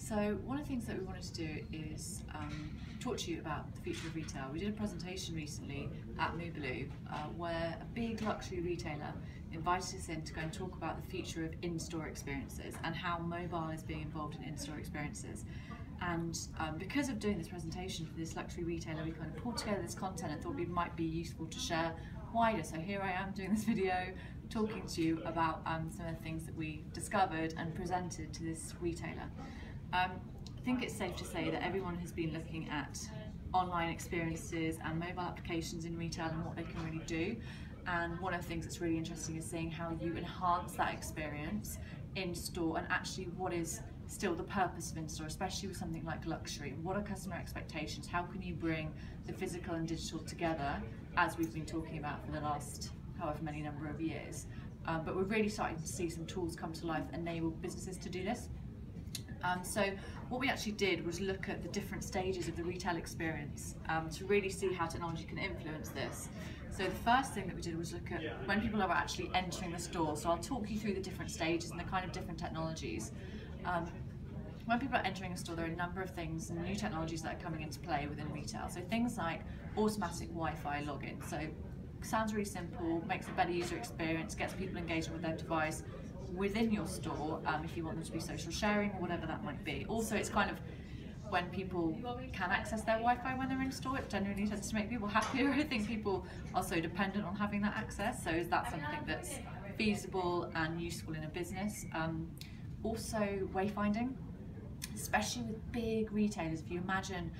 So one of the things that we wanted to do is talk to you about the future of retail. We did a presentation recently at Moobaloo where a big luxury retailer invited us in to go and talk about the future of in-store experiences and how mobile is being involved in in-store experiences. And because of doing this presentation for this luxury retailer, we kind of pulled together this content and thought it might be useful to share wider. So here I am doing this video, talking to you about some of the things that we discovered and presented to this retailer. I think it's safe to say that everyone has been looking at online experiences and mobile applications in retail and what they can really do. And one of the things that's really interesting is seeing how you enhance that experience in store and actually what is still the purpose of in-store, especially with something like luxury. What are customer expectations? How can you bring the physical and digital together, as we've been talking about for the last however many number of years? But we're really starting to see some tools come to life that enable businesses to do this. So what we actually did was look at the different stages of the retail experience to really see how technology can influence this. So the first thing that we did was look at when people are actually entering the store. So I'll talk you through the different stages and the kind of different technologies. When people are entering a store, there are a number of things and new technologies that are coming into play within retail. So things like automatic Wi-Fi login. So sounds really simple, makes a better user experience, gets people engaging with their device within your store if you want them to be social sharing or whatever that might be. Also, it's kind of when people can access their Wi-Fi when they're in store, it generally tends to make people happier. I think people are so dependent on having that access, so is that something that's feasible and useful in a business? Also, wayfinding, especially with big retailers. If you imagine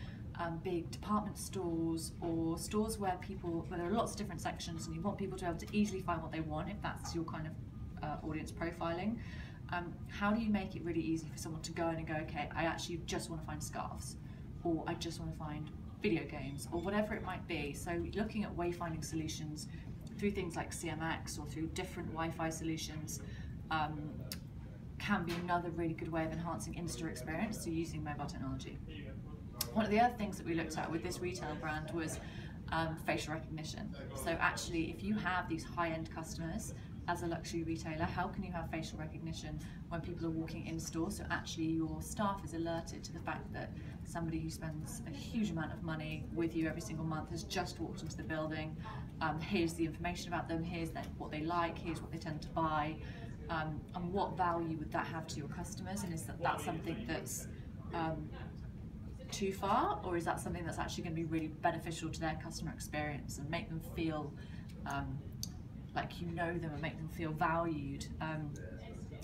big department stores or stores where there are lots of different sections and you want people to be able to easily find what they want, if that's your kind of audience profiling, how do you make it really easy for someone to go in and go, okay, I actually just want to find scarves, or I just want to find video games, or whatever it might be. So looking at wayfinding solutions through things like CMX or through different Wi-Fi solutions can be another really good way of enhancing in-store experience through using mobile technology. One of the other things that we looked at with this retail brand was facial recognition. So actually, if you have these high-end customers as a luxury retailer, how can you have facial recognition when people are walking in store? So actually your staff is alerted to the fact that somebody who spends a huge amount of money with you every single month has just walked into the building. Here's the information about them, here's what they like, here's what they tend to buy, and what value would that have to your customers? And is that something that's too far, or is that something that's actually going to be really beneficial to their customer experience and make them feel like you know them and make them feel valued?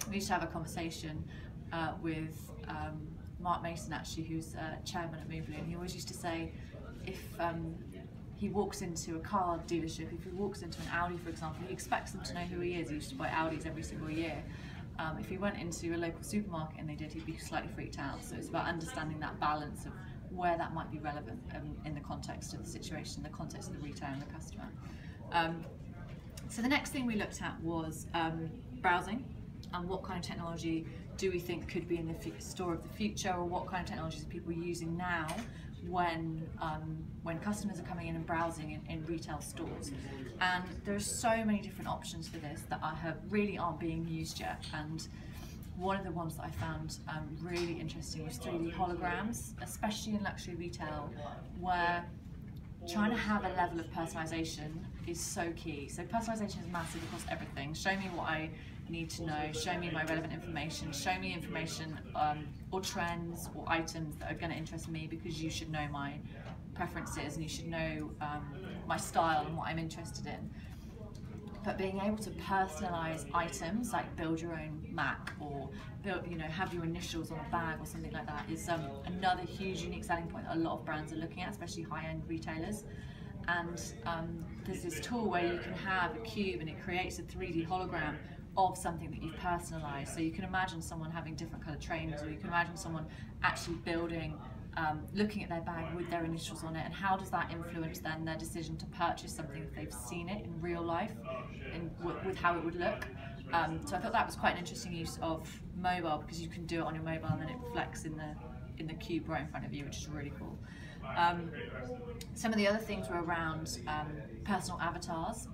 We used to have a conversation with Mark Mason, actually, who's chairman at Moobaloo, and he always used to say, if he walks into a car dealership, if he walks into an Audi, for example, he expects them to know who he is. He used to buy Audis every single year. If he went into a local supermarket and they did, he'd be slightly freaked out. So it's about understanding that balance of where that might be relevant in the context of the situation, the context of the retail and the customer. So the next thing we looked at was browsing, and what kind of technology do we think could be in the store of the future, or what kind of technologies are people using now when customers are coming in and browsing in retail stores. And there are so many different options for this that really aren't being used yet. And one of the ones that I found really interesting was 3D holograms, especially in luxury retail, where trying to have a level of personalization is so key. So personalization is massive across everything. Show me what I need to know, show me my relevant information, show me information or trends or items that are going to interest me, because you should know my preferences and you should know my style and what I'm interested in. But being able to personalize items, like build your own Mac or have your initials on a bag or something like that, is another huge unique selling point that a lot of brands are looking at, especially high-end retailers. And there's this tool where you can have a cube and it creates a 3D hologram of something that you've personalized. So you can imagine someone having different colored trainers, or you can imagine someone actually building, looking at their bag with their initials on it, and how does that influence then their decision to purchase something if they've seen it in real life and with how it would look. So I thought that was quite an interesting use of mobile, because you can do it on your mobile and then it reflects in the cube right in front of you, which is really cool. Some of the other things were around personal avatars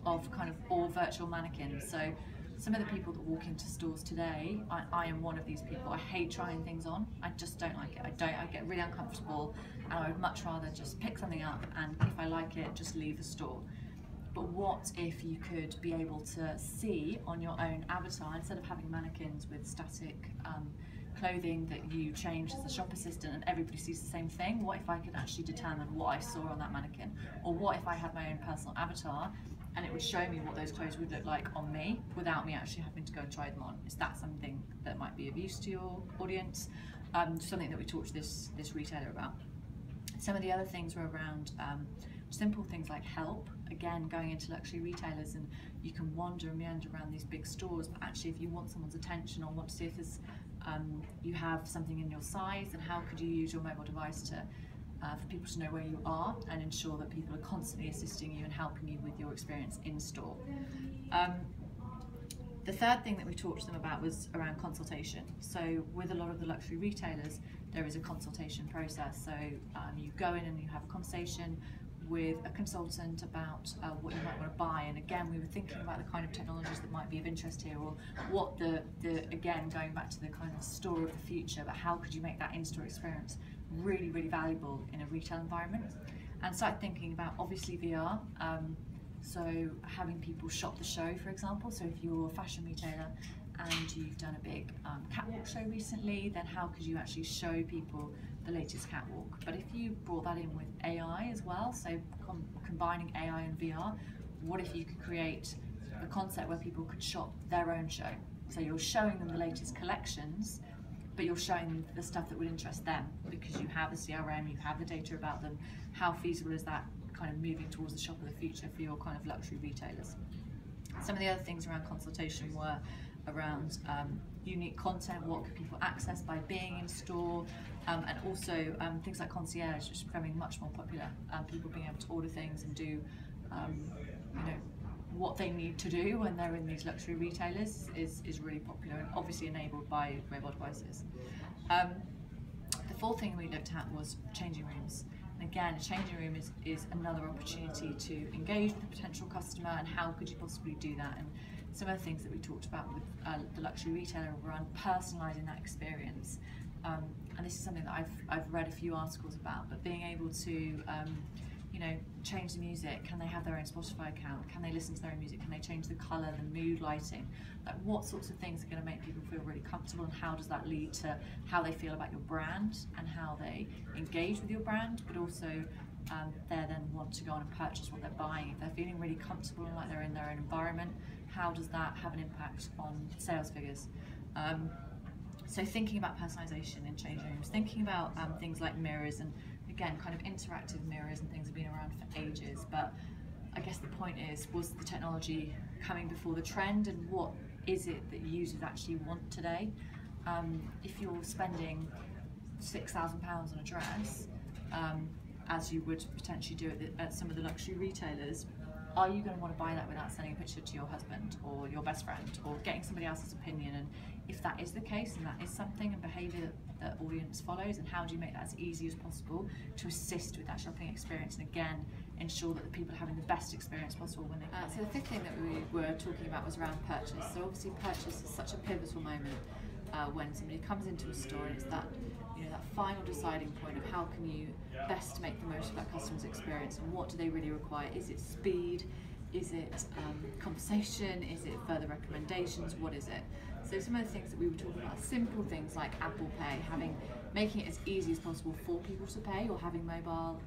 of kind of all virtual mannequins. So some of the people that walk into stores today, I am one of these people. I hate trying things on. I just don't like it. I get really uncomfortable, and I would much rather just pick something up and if I like it, just leave the store. But what if you could be able to see on your own avatar, instead of having mannequins with static clothing that you change as a shop assistant and everybody sees the same thing? What if I could actually determine what I saw on that mannequin? Or what if I had my own personal avatar and it would show me what those clothes would look like on me without me actually having to go and try them on? Is that something that might be of use to your audience? Something that we talked to this retailer about. Some of the other things were around simple things like help. Again, going into luxury retailers, and you can wander and meander around these big stores, but actually if you want someone's attention or want to see if there's, you have something in your size, then how could you use your mobile device to for people to know where you are and ensure that people are constantly assisting you and helping you with your experience in store. The third thing that we talked to them about was around consultation. So with a lot of the luxury retailers, there is a consultation process. So you go in and you have a conversation with a consultant about what you might want to buy. And again, we were thinking about the kind of technologies that might be of interest here, or what again, going back to the kind of store of the future, but how could you make that in-store experience really, really valuable in a retail environment? And started thinking about, obviously, VR. So having people shop the show, for example. So if you're a fashion retailer and you've done a big catwalk show recently, then how could you actually show people the latest catwalk? But if you brought that in with AI as well, so combining AI and VR, what if you could create a concept where people could shop their own show? So you're showing them the latest collections, but you're showing them the stuff that would interest them because you have a CRM, you have the data about them. How feasible is that kind of moving towards the shop of the future for your kind of luxury retailers? Some of the other things around consultation were around unique content, what could people access by being in store, and also things like concierge, which is becoming much more popular. People being able to order things and do you know, what they need to do when they're in these luxury retailers is really popular, and obviously enabled by mobile devices. The fourth thing we looked at was changing rooms. And again, a changing room is another opportunity to engage with the potential customer, and how could you possibly do that? And some of the things that we talked about with the luxury retailer around personalising that experience. And this is something that I've read a few articles about, but being able to you know, change the music. Can they have their own Spotify account? Can they listen to their own music? Can they change the colour, the mood, lighting? Like, what sorts of things are going to make people feel really comfortable, and how does that lead to how they feel about your brand and how they engage with your brand, but also they then want to go on and purchase what they're buying. If they're feeling really comfortable and like they're in their own environment, how does that have an impact on sales figures? So thinking about personalisation in changing rooms, thinking about things like mirrors, and again, kind of interactive mirrors and things have been around for ages, but I guess the point is, was the technology coming before the trend, and what is it that users actually want today? If you're spending £6,000 on a dress, as you would potentially do at some of the luxury retailers, are you going to want to buy that without sending a picture to your husband or your best friend, or getting somebody else's opinion? And if that is the case, and that is something and behaviour that the audience follows, and how do you make that as easy as possible to assist with that shopping experience, and again, ensure that the people are having the best experience possible when they come in. So the fifth thing that we were talking about was around purchase. So obviously purchase is such a pivotal moment when somebody comes into a store, and it's that, you know, that final deciding point of how can you best make the most of that customer's experience, and what do they really require? Is it speed? Is it conversation? Is it further recommendations? What is it? So some of the things that we were talking about, simple things like Apple Pay, making it as easy as possible for people to pay, or having mobile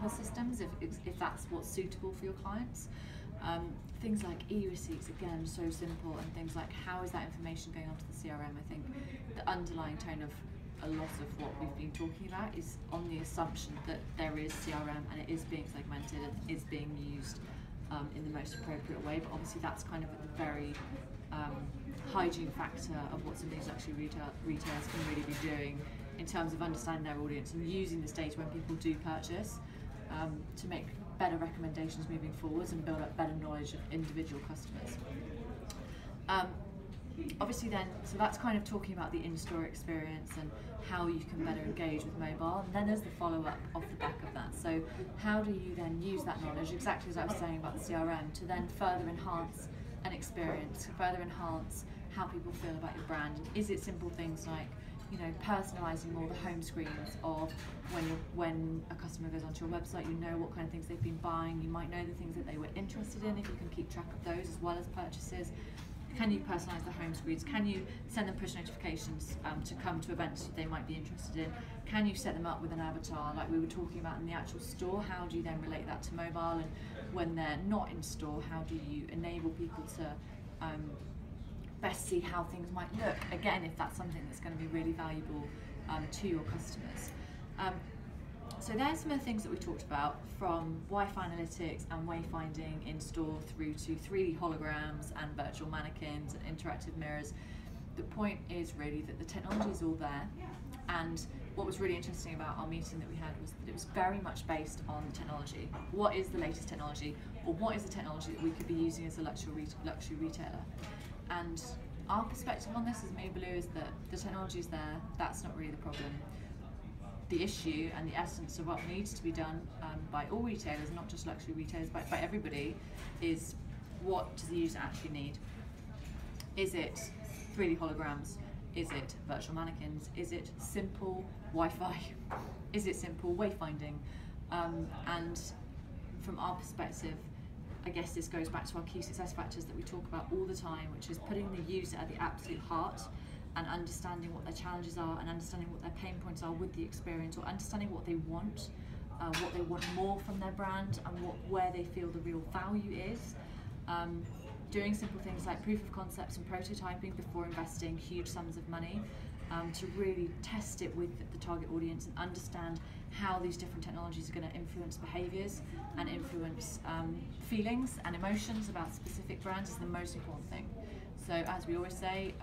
POS systems if that's what's suitable for your clients. Things like e-receipts, again, so simple, and things like how is that information going onto the CRM? I think the underlying tone of a lot of what we've been talking about is on the assumption that there is CRM and it is being segmented and is being used in the most appropriate way, but obviously that's kind of at the very hygiene factor of what some of these luxury retailers can really be doing in terms of understanding their audience and using this data when people do purchase to make better recommendations moving forwards and build up better knowledge of individual customers. Obviously then, so that's kind of talking about the in-store experience and how you can better engage with mobile, and then there's the follow-up off the back of that. So how do you then use that knowledge, exactly as I was saying about the CRM, to then further enhance an experience, to further enhance how people feel about your brand? And is it simple things like, you know, personalising more the home screens of when a customer goes onto your website, you know what kind of things they've been buying, you might know the things that they were interested in if you can keep track of those as well as purchases. Can you personalise the home screens? Can you send them push notifications to come to events that they might be interested in? Can you set them up with an avatar like we were talking about in the actual store? How do you then relate that to mobile? And when they're not in store, how do you enable people to best see how things might look? Again, if that's something that's going to be really valuable to your customers. So there's some of the things that we talked about, from Wi-Fi analytics and wayfinding in store through to 3D holograms and virtual mannequins and interactive mirrors. The point is really that the technology is all there, and what was really interesting about our meeting that we had was that it was very much based on technology. What is the latest technology, or what is the technology that we could be using as a luxury retailer? And our perspective on this as Mobiloo is that the technology is there, that's not really the problem. The issue and the essence of what needs to be done by all retailers, not just luxury retailers, but by everybody, is what does the user actually need? Is it 3D holograms? Is it virtual mannequins? Is it simple Wi-Fi? Is it simple wayfinding? And from our perspective, I guess this goes back to our key success factors that we talk about all the time, which is putting the user at the absolute heart and understanding what their challenges are and understanding what their pain points are with the experience, or understanding what they want more from their brand, and where they feel the real value is. Doing simple things like proof of concepts and prototyping before investing huge sums of money, to really test it with the target audience and understand how these different technologies are going to influence behaviours and influence feelings and emotions about specific brands is the most important thing. So as we always say,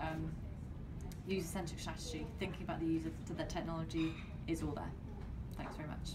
user-centric strategy, thinking about the user, so that technology is all there. Thanks very much.